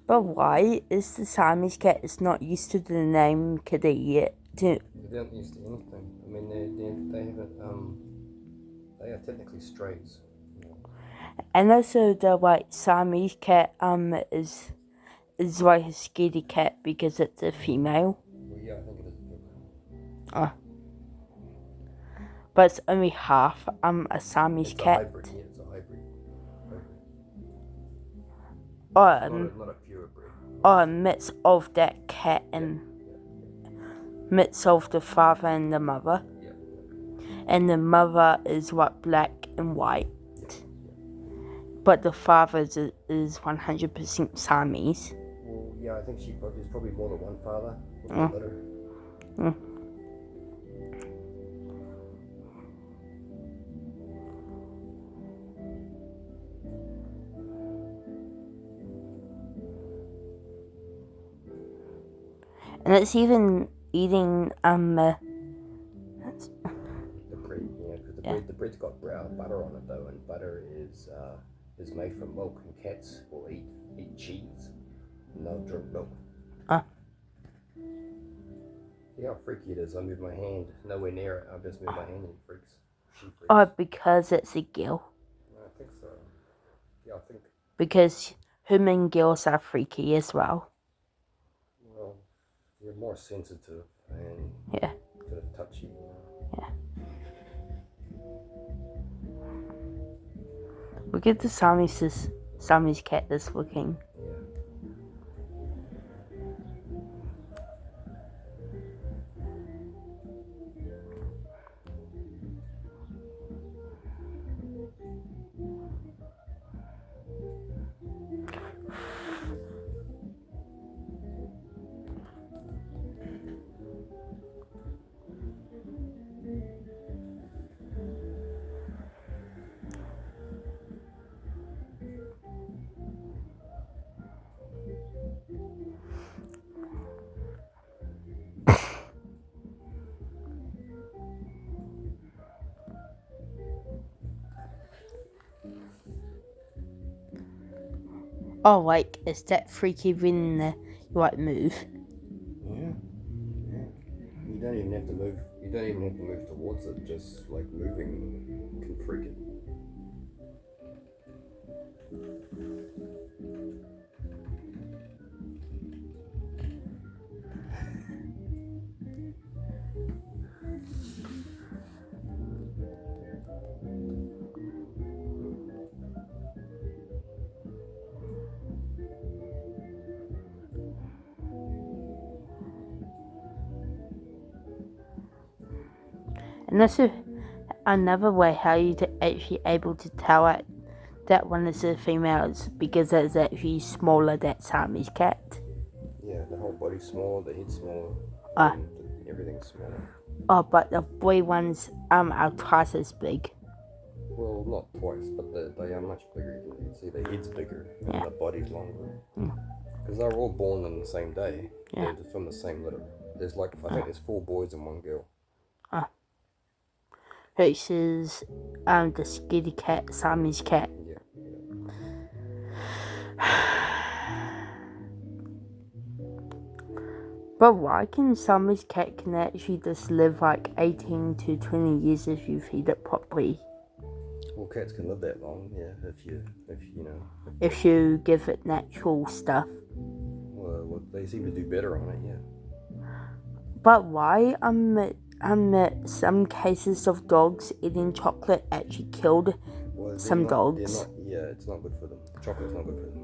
But why is the Siamese cat is not used to the name kitty yet? They aren't used to anything. I mean, they haven't. They are technically strays. You know. And also the Siamese cat is like a scaredy cat because it's a female. Well, yeah, I think it is a female. But it's only half a Siamese cat. A hybrid. Yeah, it's a hybrid. Not a purebred. Or a mix of that cat and mix of the father and the mother. Yeah. And the mother is black and white. But the father is 100% Siamese. Well, yeah, I think there's probably more than one father. And it's even eating the bread, because the bread's got butter on it though, and butter is made from milk, and cats will eat cheese, and they'll drink milk. See how freaky it is. I move my hand, nowhere near it. I just move my hand and it freaks. She freaks. Oh, because it's a girl. I think so. Yeah, I think. Because human girls are freaky as well. Well, you're more sensitive and sort of touchy. Yeah. Look at the Siamese cat that's looking. Yeah. Oh, is that freaky when you move? Yeah. You don't even have to move. You don't even have to move towards it. Just moving can freak it. And that's another way how you're actually able to tell it that one is a female is because it's actually smaller than Siamese cat. Yeah, the whole body's smaller, the head's smaller, everything's smaller. Oh, but the boy ones are twice as big. Well, not twice, but they are much bigger. You can see the head's bigger and the body's longer. Because they're all born on the same day. Yeah. They're from the same litter. There's I think there's 4 boys and 1 girl. Which is the scaredy cat, Siamese cat. Yeah. But why can Siamese cat can actually just live 18 to 20 years if you feed it properly? Well, cats can live that long, yeah, if you give it natural stuff. Well, they seem to do better on it, yeah. But why some cases of dogs eating chocolate actually killed some dogs? It's not good for them. Chocolate's not good for them.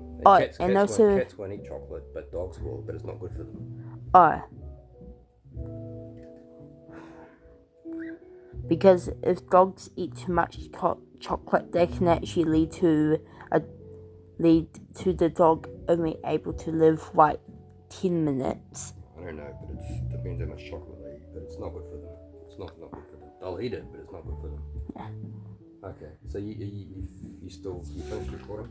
And cats won't eat chocolate, but dogs will, but it's not good for them. Because if dogs eat too much chocolate, they can actually lead to the dog only able to live 10 minutes. I don't know, but it depends how much chocolate they eat, but it's not good for them. It's not good for them. They'll eat it, but it's not good for them. Yeah. Okay, so you finished recording?